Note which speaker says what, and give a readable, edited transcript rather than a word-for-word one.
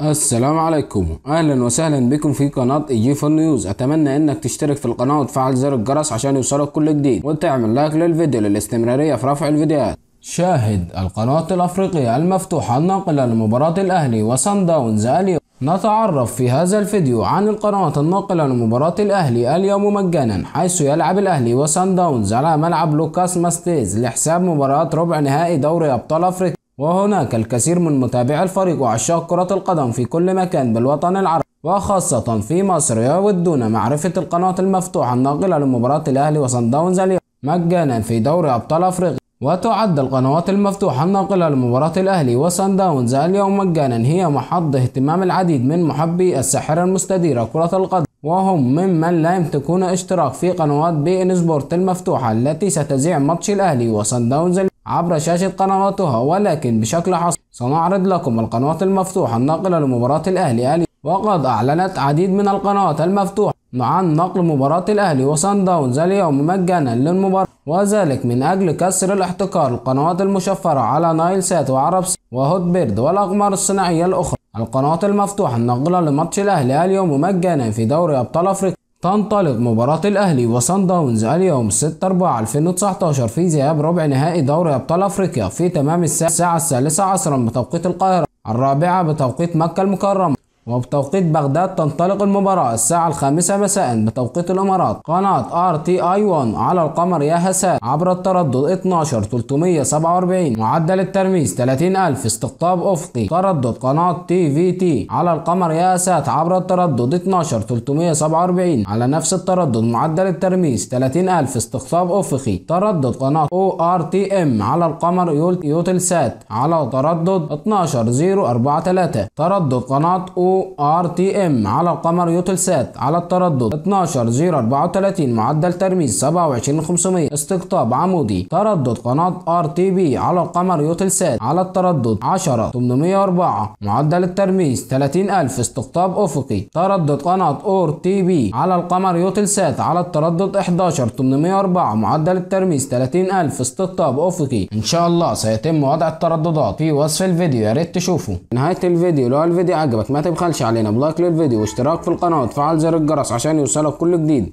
Speaker 1: السلام عليكم، اهلا وسهلا بكم في قناة ايجي فور نيوز. اتمنى انك تشترك في القناة وتفعل زر الجرس عشان يوصلك كل جديد وتعمل لايك للفيديو للاستمرارية في رفع الفيديوهات. شاهد القناة الافريقية المفتوحة الناقلة لمباراة الاهلي وصن داونز اليوم. نتعرف في هذا الفيديو عن القناة الناقلة لمباراة الاهلي اليوم مجانا، حيث يلعب الاهلي وصن داونز على ملعب لوكاس ماستيز لحساب مباراة ربع نهائي دوري ابطال افريقيا. وهناك الكثير من متابعي الفريق وعشاق كرة القدم في كل مكان بالوطن العربي وخاصة في مصر يودون معرفة القناة المفتوحة الناقلة لمباراة الأهلي وصن داونز اليوم مجانا في دوري أبطال أفريقيا. وتعد القنوات المفتوحة الناقلة لمباراة الأهلي وصن داونز اليوم مجانا هي محض اهتمام العديد من محبي الساحرة المستديرة كرة القدم، وهم ممن لا يمتلكون اشتراك في قنوات بي إن سبورت المفتوحة التي ستذيع ماتش الأهلي وصن داونز عبر شاشة قنواتها. ولكن بشكل حصري سنعرض لكم القنوات المفتوحة الناقلة لمباراة الأهلي وقد أعلنت عديد من القنوات المفتوحة عن نقل مباراة الأهلي وصن داونز اليوم مجانا للمباراة، وذلك من أجل كسر الاحتكار القنوات المشفرة على نايل سات وعرب وهوت بيرد والأقمار الصناعية الأخرى. القنوات المفتوحة الناقلة لماتش الأهلي اليوم مجانا في دوري أبطال أفريقيا. تنطلق مباراة الأهلي وصن داونز اليوم 6/4/2019 في ذهاب ربع نهائي دوري أبطال أفريقيا في تمام الساعة 13 عصرا بتوقيت القاهرة، 4 بتوقيت مكة المكرمة، وبتوقيت بغداد تنطلق المباراة الساعة 5 مساء بتوقيت الإمارات. قناة RTI 1 على القمر يا هسان عبر التردد 12347، معدل الترميز 30000، استقطاب أفقي. تردد قناة TVT على القمر يا سات عبر التردد 12347 على نفس التردد، معدل الترميز 30000، استقطاب أفقي. تردد قناة ORTM على القمر يوتلسات على تردد 12043. تردد قناة ORTM على القمر يوتلسات على التردد 12034، معدل ترميز 27500، استقطاب عمودي. تردد قناة RTV على القمر يوتلسات على التردد 10804، معدل الترميز 30000، استقطاب أفقي. تردد قناة ORTB على القمر يوتلسات على التردد 11804، معدل الترميز 30000، استقطاب أفقي. إن شاء الله سيتم وضع الترددات في وصف الفيديو، يا ريت تشوفوا. نهاية الفيديو، لو الفيديو عجبك ما تبخلش علينا بلايك للفيديو واشتراك في القناة وتفعل زر الجرس عشان يوصلك كل جديد.